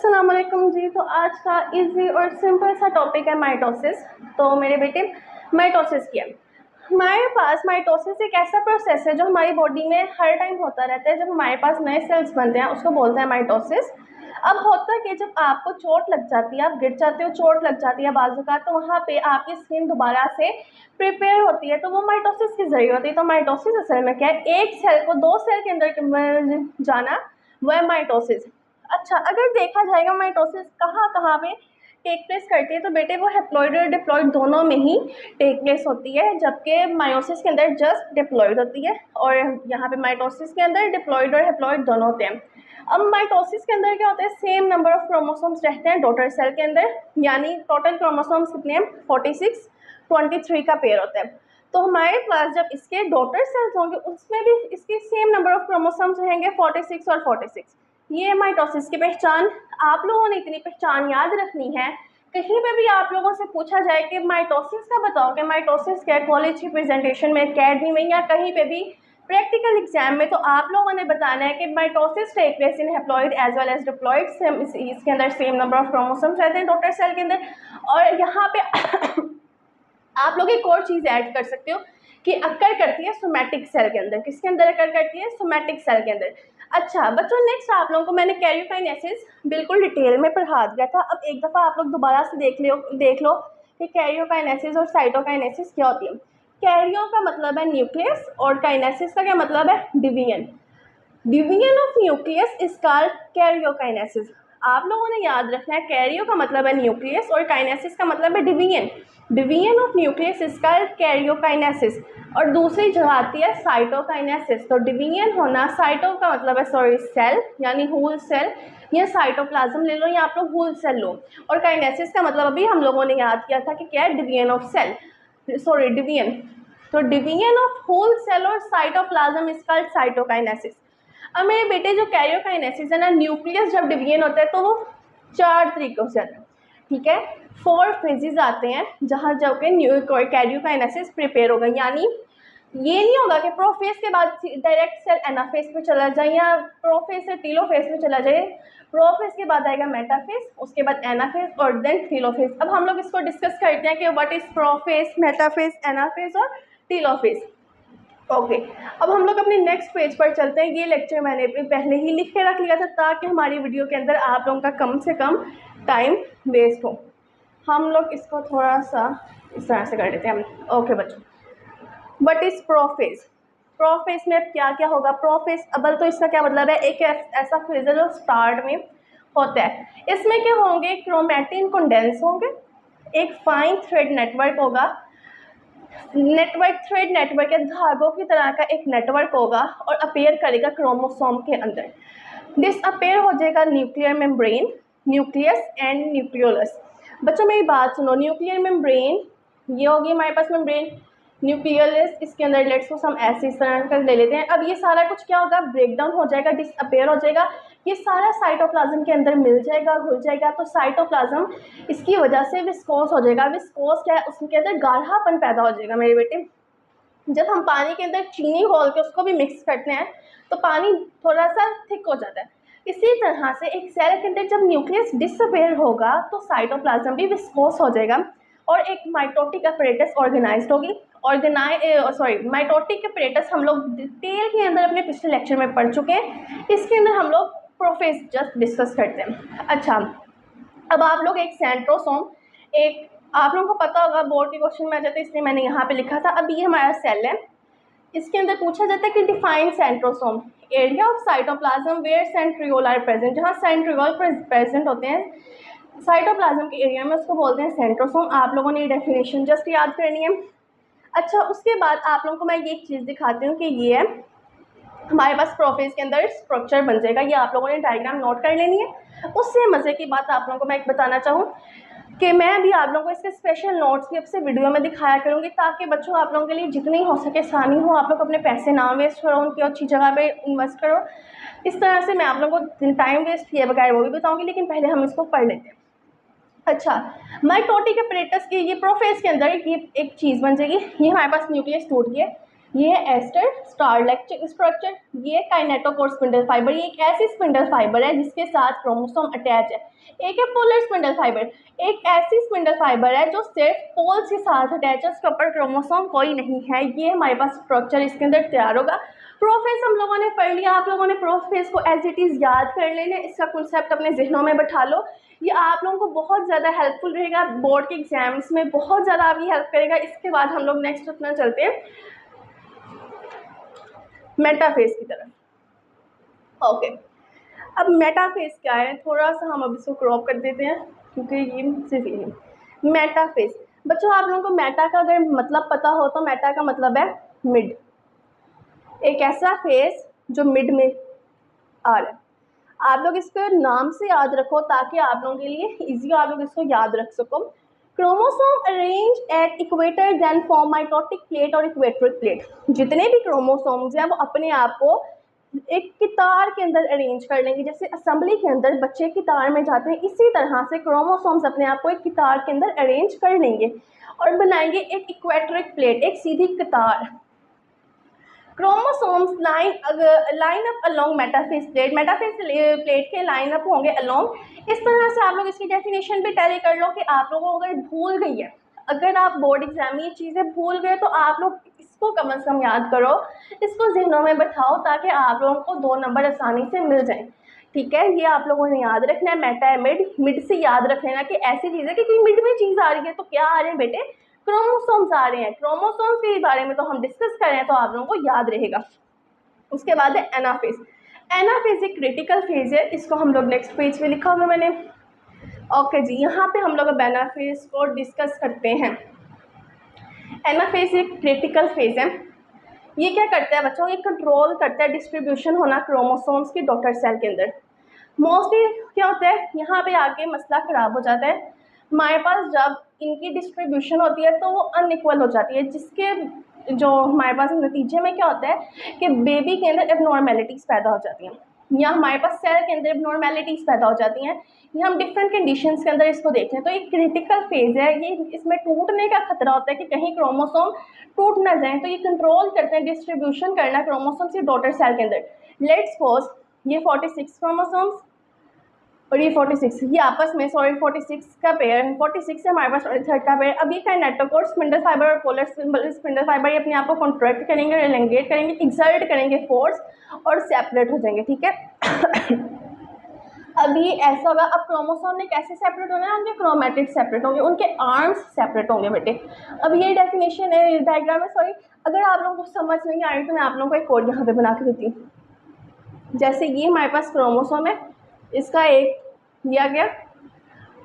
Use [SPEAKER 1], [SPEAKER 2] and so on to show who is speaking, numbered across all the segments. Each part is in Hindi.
[SPEAKER 1] अस्सलाम वालेकुम जी। तो आज का इजी और सिंपल सा टॉपिक है माइटोसिस। तो मेरे बेटे माइटोसिस क्या है? हमारे पास माइटोसिस एक ऐसा प्रोसेस है जो हमारी बॉडी में हर टाइम होता रहता है। जब हमारे पास नए सेल्स बनते हैं उसको बोलते हैं माइटोसिस। अब होता है कि जब आपको चोट लग जाती है, आप गिर जाते हो, चोट लग जाती है बाजू का, तो वहाँ पे आपकी स्किन दोबारा से प्रिपेयर होती है, तो वो माइटोसिस की जरिए होती है। तो माइटोसिस असल में क्या है? एक सेल को दो सेल के अंदर जाना, वह माइटोसिस। अच्छा, अगर देखा जाएगा माइटोसिस कहाँ कहाँ पे टेक प्लेस करती है, तो बेटे वो हेप्लॉइड और डिप्लॉइड दोनों में ही टेक प्लेस होती है, जबकि मायोसिस के अंदर जस्ट डिप्लॉइड होती है और यहाँ पे माइटोसिस के अंदर डिप्लॉइड और हेप्लॉइड दोनों होते हैं। अब माइटोसिस के अंदर क्या होता है? सेम नंबर ऑफ क्रोमोसोम्स रहते हैं डॉटर सेल के अंदर, यानी टोटल क्रोमोसोम्स कितने हैं? 46, 23 का पेयर होता है। तो हमारे पास जब इसके डॉटर सेल्स होंगे उसमें भी इसके सेम नंबर ऑफ क्रोमोसोम्स रहेंगे, 46 और 46। ये माइटोसिस की पहचान। आप लोगों ने इतनी पहचान याद रखनी है। कहीं पे भी आप लोगों से पूछा जाए कि माइटोसिस का बताओ कि माइटोसिस क्या है, कॉलेज की प्रेजेंटेशन में, अकेडमी में या कहीं पे भी प्रैक्टिकल एग्जाम में, तो आप लोगों ने बताना है कि mitosis take place in haploid as well as diploid. इसके अंदर सेम नंबर ऑफ क्रोमोसोम्स रहते हैं डॉटर सेल के अंदर। और यहाँ पे आप लोग एक और चीज़ ऐड कर सकते हो कि अक्कर करती है सोमैटिक सेल के अंदर। किसके अंदर अक्कर करती है? सोमैटिक सेल के अंदर। अच्छा बच्चों, नेक्स्ट आप लोगों को मैंने कैरियोकाइनेसिस बिल्कुल डिटेल में पढ़ा दिया था। अब एक दफ़ा आप लोग दोबारा से देख लो कि कैरियोकाइनेसिस और साइटोकाइनेसिस क्या होती है। कैरियो का मतलब है न्यूक्लियस और काइनेसिस का क्या मतलब है? Division. Division of nucleus is called karyokinesis. आप लोगों ने याद रखना है, कैरियो का मतलब है न्यूक्लियस और काइनेसिस का मतलब है division. Division of nucleus is called karyokinesis. और दूसरी जगह आती है साइटोकाइनेसिस। तो डिवीजन होना, साइटो का मतलब है सेल, यानी होल सेल, या साइटोप्लाज्म ले लो या आप लोग होल सेल लो। और काइनेसिस का मतलब अभी हम लोगों ने याद किया था कि क्या है? Division of cell, division. तो डिवीजन ऑफ होल सेल और साइटोप्लाज्म इज कॉल्ड साइटोकाइनेसिस। अब मेरे बेटे जो कैरियोकाइनेसिस है ना, न्यूक्लियस जब डिवीजन होता है तो वो 4 तरीकों से आता है, ठीक है। 4 फेजेस आते हैं जहाँ जब के कैरियोकाइनेसिस प्रिपेयर होगा। यानी ये नहीं होगा कि प्रोफेज के बाद डायरेक्ट सेल एनाफेज पे चला जाए या प्रोफेज से टीलोफेज पे चला जाए। प्रोफेज के बाद आएगा मेटाफेज, उसके बाद एनाफेज और देन टीलोफेज। अब हम लोग इसको डिस्कस करते हैं कि what is prophase, metaphase, anaphase और टीलोफेज। ओके, अब हम लोग अपने नेक्स्ट पेज पर चलते हैं। ये लेक्चर मैंने पहले ही लिख के रख लिया था ताकि हमारी वीडियो के अंदर आप लोगों का कम से कम टाइम वेस्ट हो। हम लोग इसको थोड़ा सा इस तरह से कर देते हैं। ओके बच्चों, व्हाट इज प्रोफेज? प्रोफेज में अब क्या क्या होगा? प्रोफेज अबल तो इसका क्या मतलब है? एक ऐसा फेज है जो स्टार्ट में होता है। इसमें क्या होंगे? क्रोमैटिन कंडेंस होंगे, एक फाइन थ्रेड नेटवर्क होगा। थ्रेड नेटवर्क या धागों की तरह का एक नेटवर्क होगा और अपीयर करेगा क्रोमोसोम के अंदर। दिस अपीयर हो जाएगा nuclear membrane, nucleus and nucleolus. बच्चों मेरी बात सुनो, न्यूक्लियर मेम्ब्रेन ये होगी हमारे पास मेम्ब्रेन, न्यूक्लियोलस इसके अंदर लेट्स सपोज हम ऐसे इस तरह कर ले लेते हैं। अब ये सारा कुछ क्या होगा? ब्रेक डाउन हो जाएगा, डिसअपेयर हो जाएगा। ये सारा साइटोप्लाज्म के अंदर मिल जाएगा, घुल जाएगा। तो साइटोप्लाज्म इसकी वजह से विस्कोस हो जाएगा। विस्कोस क्या है? उसके अंदर गाढ़ापन पैदा हो जाएगा मेरे बेटे। जब हम पानी के अंदर चीनी घोल के उसको भी मिक्स करते हैं तो पानी थोड़ा सा थिक हो जाता है। इसी तरह से एक सेल के अंदर जब न्यूक्लियस डिसअपेयर होगा तो साइटोप्लाज्म भी विस्कोस हो जाएगा और एक माइटोटिक अपरेटस ऑर्गेनाइज्ड होगी। माइटोटिक अपरेटस हम लोग डिटेल के अंदर अपने पिछले लेक्चर में पढ़ चुके हैं। इसके अंदर हम लोग प्रोफेज जस्ट डिस्कस करते हैं। अच्छा, अब आप लोग एक सेंट्रोसोम, एक आप लोगों को पता होगा बोर्ड के क्वेश्चन में आ जाता है इसलिए मैंने यहाँ पे लिखा था। अब ये हमारा सेल है, इसके अंदर पूछा जाता है कि define centrosome, area of cytoplasm where centriole are present. जहाँ सेंट्रियोल प्रेजेंट होते हैं साइटोप्लाज्म के एरिया में, उसको बोलते हैं सेंट्रोसोम। आप लोगों ने डेफिनेशन जस्ट याद करनी है। अच्छा, उसके बाद आप लोगों को मैं ये चीज़ दिखाती हूँ कि ये है हमारे पास प्रोफेज के अंदर स्ट्रक्चर बन जाएगा। ये आप लोगों ने डायग्राम नोट कर लेनी है। उससे मज़े की बात आप लोगों को मैं एक बताना चाहूँ कि मैं अभी आप लोगों को इसके स्पेशल नोट्स भी आपसे वीडियो में दिखाया करूँगी ताकि बच्चों आप लोगों के लिए जितनी हो सके आसानी हो, आप लोग अपने पैसे ना वेस्ट करो, उनकी अच्छी जगह पे इन्वेस्ट करो। इस तरह से मैं आप लोगों को टाइम वेस्ट किए बगैर वो भी बताऊँगी, लेकिन पहले हम इसको पढ़ लेते हैं। अच्छा, माइटोटिक अपरेटस की ये प्रोफेज के अंदर ये एक चीज़ बन जाएगी। ये हमारे पास न्यूक्लियस टूट गया, ये है एस्टर स्टार-लाइक स्ट्रक्चर, ये काइनेटोकोर स्पिंडल फाइबर, ये एक ऐसी स्पिंडल फाइबर है जिसके साथ क्रोमोसोम अटैच है। एक है पोलर स्पिंडल फाइबर, एक ऐसी स्पिंडल फाइबर है जो सिर्फ पोल्स के साथ अटैच है, उसके ऊपर क्रोमोसोम कोई नहीं है। ये हमारे पास स्ट्रक्चर इसके अंदर तैयार होगा। प्रोफेस हम लोगों ने पढ़ लिया, आप लोगों ने प्रोफेस को एज इट इज़ याद कर लेना, इसका कॉन्सेप्ट अपने जहनों में बैठा लो। ये आप लोगों को बहुत ज़्यादा हेल्पफुल रहेगा, बोर्ड के एग्जाम्स में बहुत ज़्यादा आपकी हेल्प करेगा। इसके बाद हम लोग नेक्स्ट अपना चलते हैं मेटाफेज की तरफ। ओके, अब मेटाफेज क्या है, थोड़ा सा हम अब इसको क्रॉप कर देते हैं क्योंकि ये सिर्फ ये मेटाफेज। बच्चों आप लोगों को मेटा का अगर मतलब पता हो तो मेटा का मतलब है मिड, एक ऐसा फेज जो मिड में आ रहा है। आप लोग इसको नाम से याद रखो ताकि आप लोगों के लिए इजी हो, आप लोग इसको याद रख सको। Chromosome arrange at equator then form mitotic plate और इक्वेटरिक प्लेट। जितने भी क्रोमोसोम्स हैं वो अपने आप को एक कितार के अंदर अरेंज कर लेंगे, जैसे असेंबली के अंदर बच्चे कितार में जाते हैं, इसी तरह से क्रोमोसोम्स अपने आप को एक कितार के अंदर अरेंज कर लेंगे और बनाएंगे एक इक्वेटरिक प्लेट, एक सीधी कितार। Chromosomes line up along metaphase plate, metaphase plate के लाइन अप होंगे अलोंग। इस तरह से आप लोग इसकी डेफिनेशन भी टैली कर लो कि आप लोगों को अगर भूल गई है, अगर आप बोर्ड एग्जाम में ये चीज़ें भूल गए तो आप लोग इसको कम से कम याद करो, इसको जहनों में बैठाओ ताकि आप लोगों को 2 नंबर आसानी से मिल जाएं। ठीक है, ये आप लोगों ने याद रखना है। मेटा है मिड, मिड से याद रख लेना कि ऐसी चीज़ है कि कोई मिड में चीज़ आ रही है तो क्या आ रहे हैं बेटे, क्रोमोसोम्स आ रहे हैं। क्रोमोसोम्स के बारे में तो हम डिस्कस कर रहे हैं तो आप लोगों को याद रहेगा। उसके बाद है एनाफेज। एनाफेज एक क्रिटिकल फेज है, इसको हम लोग नेक्स्ट पेज पे लिखा हुआ मैंने। ओके जी, यहाँ पे हम लोग अब एनाफेज को डिस्कस करते हैं। एनाफेज एक क्रिटिकल फेज है। ये क्या करता है बच्चों, ये कंट्रोल करता है डिस्ट्रीब्यूशन होना क्रोमोसोम्स की डॉटर सेल के अंदर। मोस्टली क्या होता है, यहाँ पे आके मसला ख़राब हो जाता है हमारे पास, जब इनकी डिस्ट्रीब्यूशन होती है तो वो अनइक्वल हो जाती है, जिसके जो हमारे पास नतीजे में क्या होता है कि बेबी के अंदर एबनॉर्मेलिटीज़ पैदा हो जाती हैं, या हमारे पास सेल के अंदर एबनॉर्मेलिटीज़ पैदा हो जाती हैं। ये हम डिफरेंट कंडीशंस के अंदर इसको देखते हैं। तो ये क्रिटिकल फेज़ है, ये इसमें टूटने का खतरा होता है कि कहीं क्रोमोसोम टूट ना जाए, तो ये कंट्रोल करते हैं डिस्ट्रीब्यूशन करना क्रोमोसोम से डॉटर सेल के अंदर। लेट्स सपोज ये 46 क्रोमोसोम्स और ये 46, ये आपस में 46 का पेयर, 46 से हमारे पास 43 का पेयर। अब ये काइनेटोकोर स्पिंडल फाइबर और पोलर स्पिंडल फाइबर ये अपने आप को कॉन्ट्रैक्ट करेंगे, एलेंगेट करेंगे, एक्सर्ट करेंगे फोर्स और सेपरेट हो जाएंगे। ठीक है अब ये ऐसा होगा, अब क्रोमोसोम ने कैसे सेपरेट होना है, उनके क्रोमेटिड सेपरेट होंगे, उनके आर्म्स सेपरेट होंगे बेटे। अब ये डेफिनेशन है, डायग्राम है, सॉरी। अगर आप लोगों को समझ नहीं आ रही तो मैं आप लोगों को एक कोड यहाँ पे बना के देती हूँ। जैसे ये हमारे पास क्रोमोसोम है, इसका एक दिया गया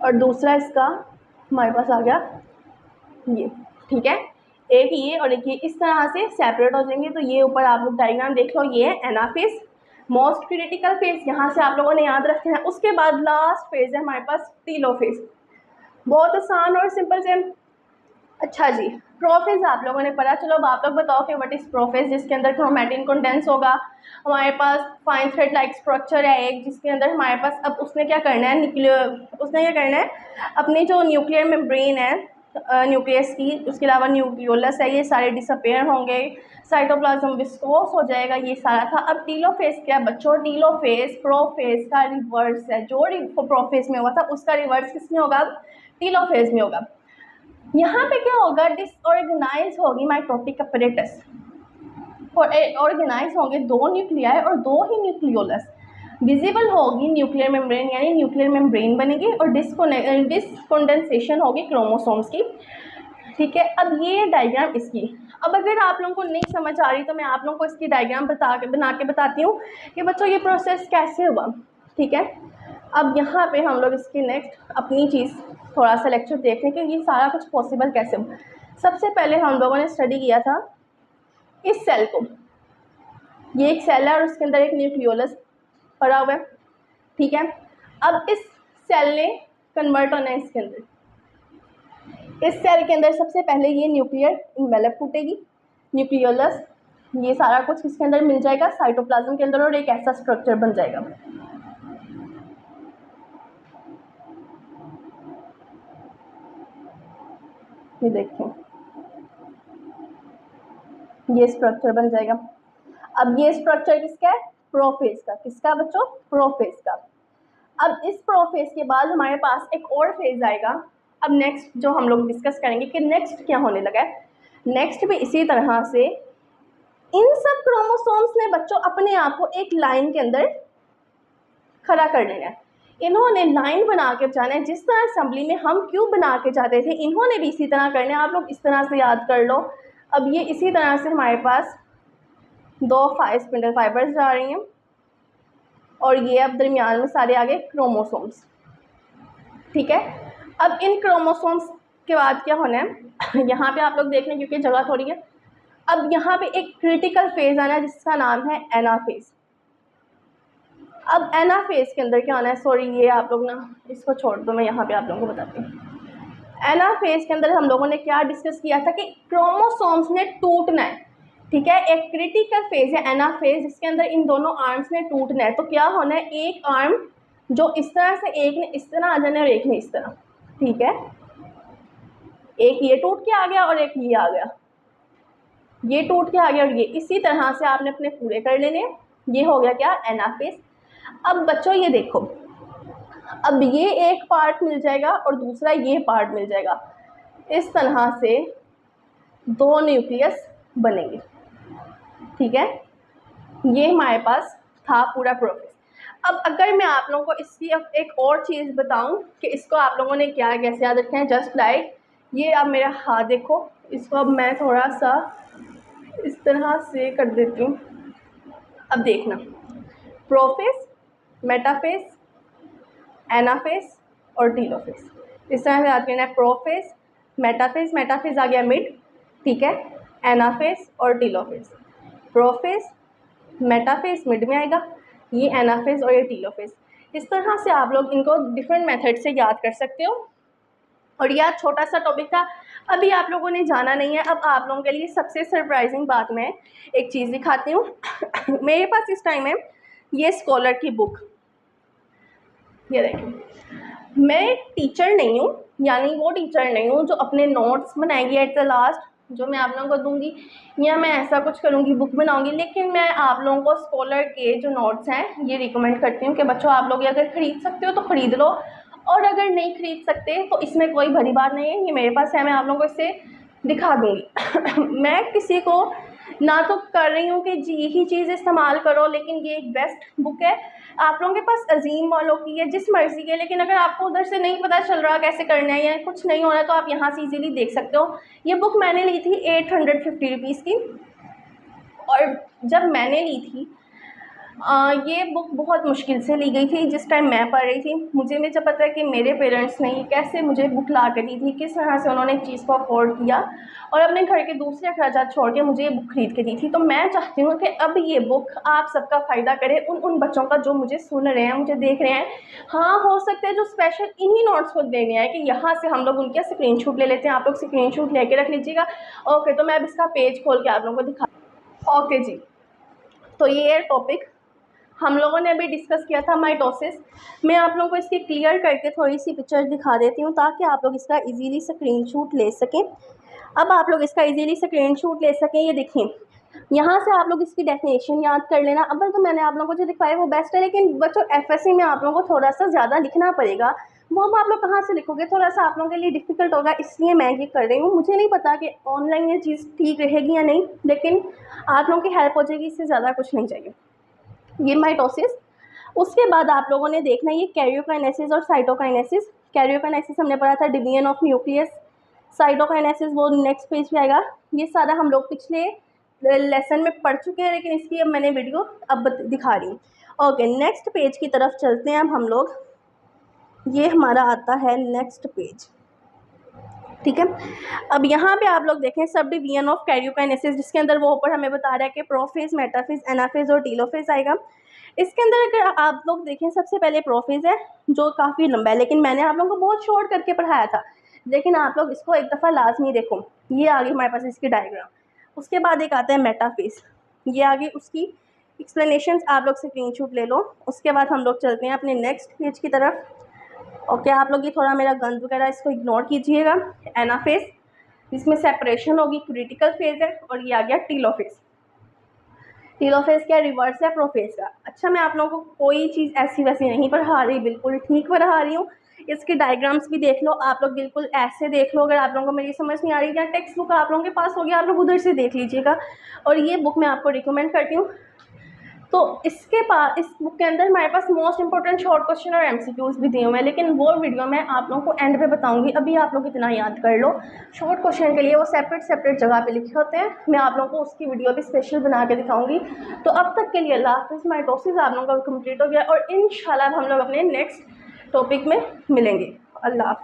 [SPEAKER 1] और दूसरा इसका हमारे पास आ गया ये। ठीक है, एक ये और एक ये इस तरह से सेपरेट हो जाएंगे। तो ये ऊपर आप लोग डायग्राम देख लो, ये है एनाफेज, मोस्ट क्रिटिकल फेज, यहाँ से आप लोगों ने याद रखना है। उसके बाद लास्ट फेज है हमारे पास टीलोफेज, बहुत आसान और सिंपल से। अच्छा जी, प्रोफेज आप लोगों ने पढ़ा, चलो अब आप लोग बताओ कि व्हाट इज प्रोफेज, जिसके अंदर क्रोमैटिन कंडेंस होगा। हमारे पास फाइन थ्रेड लाइक स्ट्रक्चर है एक, जिसके अंदर हमारे पास अब उसने क्या करना है, उसने क्या करना है, अपनी जो न्यूक्लियर मेम्ब्रेन है न्यूक्लियस की, उसके अलावा न्यूक्लियोलस है, ये सारे डिसअपेयर होंगे, साइटोप्लाज्म विस्कोस हो जाएगा, ये सारा था। अब टीलोफेज क्या है बच्चों, टीलोफेज प्रोफेज का रिवर्स है। जो प्रोफेज में हुआ था उसका रिवर्स किसमें होगा, टीलोफेज में होगा। यहाँ पे क्या होगा, डिसऑर्गेनाइज होगी माइटोटिक अपरेटस और ऑर्गेनाइज होंगे 2 न्यूक्लियाई और 2 ही न्यूक्लियोलस। विजिबल होगी न्यूक्लियर मेम्ब्रेन, यानी न्यूक्लियर मेम्ब्रेन बनेगी और डिसकंडेंसेशन होगी क्रोमोसोम्स की। ठीक है, अब ये डायग्राम इसकी। अब अगर आप लोगों को नहीं समझ आ रही तो मैं आप लोगों को इसकी डायग्राम बना के बताती हूँ कि बच्चों ये प्रोसेस कैसे हुआ। ठीक है, अब यहाँ पे हम लोग इसकी नेक्स्ट अपनी चीज़ थोड़ा सा लेक्चर देख लें कि ये सारा कुछ पॉसिबल कैसे हुआ। सबसे पहले हम लोगों ने स्टडी किया था इस सेल को, ये एक सेल है और उसके अंदर एक न्यूक्लियोलस पड़ा हुआ है। ठीक है, अब इस सेल ने कन्वर्ट होना है इसके अंदर, इस सेल के अंदर सबसे पहले ये न्यूक्लियर इन्वेलप फूटेगी, न्यूक्लियोलस, ये सारा कुछ इसके अंदर मिल जाएगा साइटोप्लाज्म के अंदर और एक ऐसा स्ट्रक्चर बन जाएगा। ये देखें, ये स्ट्रक्चर बन जाएगा। अब ये स्ट्रक्चर किसका है? प्रोफेज का। किसका बच्चों? प्रोफेज का। अब इस प्रोफेज के बाद हमारे पास एक और फेज आएगा। अब नेक्स्ट जो हम लोग डिस्कस करेंगे कि नेक्स्ट क्या होने लगा है। नेक्स्ट भी इसी तरह से इन सब क्रोमोसोम्स ने बच्चों अपने आप को एक लाइन के अंदर खड़ा कर लेना है। इन्होंने लाइन बना के जाना है। जिस तरह असेंबली में हम क्यूब बना के जाते थे, इन्होंने भी इसी तरह करना है। आप लोग इस तरह से याद कर लो। अब ये इसी तरह से हमारे पास 2 स्पिंडल फाइबर्स जा रही हैं और ये अब दरमियान में सारे आगे क्रोमोसोम्स। ठीक है। अब इन क्रोमोसोम्स के बाद क्या होना है, यहाँ पे आप लोग देख लें क्योंकि जगह थोड़ी है। अब यहाँ पे एक क्रिटिकल फेज आना है जिसका नाम है एनाफेज। अब एनाफेज के अंदर क्या होना है, सॉरी ये आप लोग ना इसको छोड़ दो, मैं यहाँ पे आप लोगों को बताती हूँ। एनाफेज के अंदर हम लोगों ने क्या डिस्कस किया था कि क्रोमोसोम्स ने टूटना है। ठीक है। एक क्रिटिकल फेज है एनाफेज, जिसके अंदर इन दोनों आर्म्स ने टूटना है। तो क्या होना है, एक आर्म जो इस तरह से, एक ने इस तरह आ जाना है और एक ने इस तरह। ठीक है। एक ये टूट के आ गया और एक ये आ गया, ये टूट के आ गया और ये, इसी तरह से आपने अपने पूरे कर लेने। ये हो गया क्या, एनाफेज। अब बच्चों ये देखो, अब ये एक पार्ट मिल जाएगा और दूसरा ये पार्ट मिल जाएगा। इस तरह से 2 न्यूक्लियस बनेंगे। ठीक है। ये हमारे पास था पूरा प्रोसेस। अब अगर मैं आप लोगों को इसकी अब एक और चीज़ बताऊं कि इसको आप लोगों ने क्या कैसे याद रखना है, जस्ट लाइक ये। अब मेरा हाथ देखो, इसको अब मैं थोड़ा सा इस तरह से कर देती हूँ। अब देखना, प्रोफेज, मेटाफेज, एनाफेज और टीलोफेज। इस तरह से याद करना है। प्रोफेज, मेटाफेज, मेटाफेज आ गया मिड। ठीक है। एनाफेज और टीलोफेज। प्रोफेज, मेटाफेज मिड में आएगा, ये एनाफेज और ये टीलोफेज। इस तरह से आप लोग इनको डिफरेंट मेथड से याद कर सकते हो। और यह छोटा सा टॉपिक था, अभी आप लोगों ने जाना नहीं है। अब आप लोगों के लिए सबसे सरप्राइजिंग बात मैं एक चीज़ दिखाती हूँ। मेरे पास इस टाइम है ये स्कॉलर की बुक। ये देखिए, मैं टीचर नहीं हूँ, यानी वो टीचर नहीं हूँ जो अपने नोट्स बनाएंगी एट द लास्ट, जो मैं आप लोगों को दूंगी, या मैं ऐसा कुछ करूँगी बुक बनाऊँगी। लेकिन मैं आप लोगों को स्कॉलर के जो नोट्स हैं ये रिकमेंड करती हूँ कि बच्चों आप लोग अगर ख़रीद सकते हो तो ख़रीद लो, और अगर नहीं ख़रीद सकते तो इसमें कोई बड़ी बात नहीं है। ये मेरे पास है, मैं आप लोगों को इसे दिखा दूँगी। मैं किसी को ना तो कर रही हूँ कि जी यही चीज़ इस्तेमाल करो, लेकिन ये एक बेस्ट बुक है। आप लोगों के पास अजीम वालों की है, जिस मर्ज़ी के, लेकिन अगर आपको उधर से नहीं पता चल रहा कैसे करना है या कुछ नहीं हो रहा तो आप यहाँ से इजीली देख सकते हो। ये बुक मैंने ली थी 850 रुपीज़ की, और जब मैंने ली थी ये बुक बहुत मुश्किल से ली गई थी जिस टाइम मैं पढ़ रही थी। मुझे जब पता है कि मेरे पेरेंट्स ने कैसे मुझे बुक ला कर दी थी, किस तरह से उन्होंने इस चीज़ को अफोर्ड किया और अपने घर के दूसरे अखराजात छोड़ के मुझे ये बुक खरीद के दी थी। तो मैं चाहती हूँ कि अब ये बुक आप सबका फ़ायदा करे, उन बच्चों का जो मुझे सुन रहे हैं, मुझे देख रहे हैं। हाँ, हो सकता है जो स्पेशल इन्हीं नोट्स को देने हैं कि यहाँ से हम लोग उनके स्क्रीनशॉट ले लेते हैं। आप लोग स्क्रीनशॉट लेके रख लीजिएगा। ओके, तो मैं अब इसका पेज खोल के आप लोगों को दिखा। ओके जी, तो ये टॉपिक हम लोगों ने अभी डिस्कस किया था माइटोसिस। मैं आप लोगों को इसकी क्लियर करके थोड़ी सी पिक्चर दिखा देती हूँ ताकि आप लोग इसका इजीली स्क्रीनशॉट ले सकें। अब आप लोग इसका इजीली स्क्रीनशॉट ले सकें, ये देखें, यहाँ से आप लोग इसकी डेफिनेशन याद कर लेना। अब तो मैंने आप लोगों को जो दिखाया वो बेस्ट है, लेकिन बच्चों एफएससी में आप लोगों को थोड़ा सा ज़्यादा लिखना पड़ेगा। वो आप लोग कहाँ से लिखोगे, थोड़ा सा आप लोगों के लिए डिफ़िकल्ट होगा, इसलिए मैं ये कर रही हूँ। मुझे नहीं पता कि ऑनलाइन ये चीज़ ठीक रहेगी या नहीं, लेकिन आप लोगों की हेल्प हो जाएगी, इससे ज़्यादा कुछ नहीं चाहिए। ये माइटोसिस। उसके बाद आप लोगों ने देखना ये कैरियोकाइनेसिस और साइटोकाइनेसिस। कैरियोकाइनेसिस हमने पढ़ा था डिवीजन ऑफ न्यूक्लियस, साइटोकाइनेसिस वो नेक्स्ट पेज पे आएगा। ये सारा हम लोग पिछले लेसन में पढ़ चुके हैं, लेकिन इसकी अब मैंने वीडियो अब दिखा रही हूँ। ओके, नेक्स्ट पेज की तरफ चलते हैं अब हम लोग। ये हमारा आता है नेक्स्ट पेज। ठीक है। अब यहाँ पे आप लोग देखें सब डिवीजन ऑफ कैरियोकाइनेसिस, जिसके अंदर वो ऊपर हमें बता रहा है कि प्रोफेज, मेटाफेज, एनाफेज और टीलोफेज आएगा। इसके अंदर अगर आप लोग देखें सबसे पहले प्रोफेज है जो काफ़ी लंबा है, लेकिन मैंने आप लोगों को बहुत शॉर्ट करके पढ़ाया था, लेकिन आप लोग इसको एक दफ़ा लाजमी देखो। ये आगे हमारे पास इसकी डायग्राम। उसके बाद एक आता है मेटाफेज, ये आगे उसकी एक्सप्लेनेशन आप लोग स्क्रीनशॉट ले लो। उसके बाद हम लोग चलते हैं अपने नेक्स्ट पेज की तरफ। ओके, आप लोग ये थोड़ा मेरा गंद वगैरह इसको इग्नोर कीजिएगा। एनाफेज, जिसमें सेपरेशन होगी, क्रिटिकल फेज है, और ये आ गया टीलोफेज। टीलोफेज क्या रिवर्स है प्रोफेज का। अच्छा, मैं आप लोगों को कोई चीज़ ऐसी वैसी नहीं पढ़ा रही, बिल्कुल ठीक पढ़ा रही हूँ। इसके डायग्राम्स भी देख लो आप लोग, बिल्कुल ऐसे देख लो। अगर आप लोगों को मेरी समझ नहीं आ रही, या टेक्स्ट बुक आप लोगों के पास होगी, आप लोग उधर से देख लीजिएगा, और ये बुक मैं आपको रिकमेंड करती हूँ। तो इसके पास, इस बुक के अंदर हमारे पास मोस्ट इंपॉर्टेंट शॉर्ट क्वेश्चन और एमसीक्यूज भी दिए हुए हैं, लेकिन वो वीडियो मैं आप लोगों को एंड पे बताऊंगी। अभी आप लोग इतना याद कर लो, शॉर्ट क्वेश्चन के लिए वो सेपरेट जगह पे लिखे होते हैं, मैं आप लोगों को उसकी वीडियो भी स्पेशल बना के दिखाऊंगी। तो अब तक के लिए अल्लाह हाफ़िज़। माइटोसिस आप लोगों का कंप्लीट हो गया, और इंशाल्लाह हम लोग अपने नेक्स्ट टॉपिक में मिलेंगे। अल्लाह हाफ़िज़।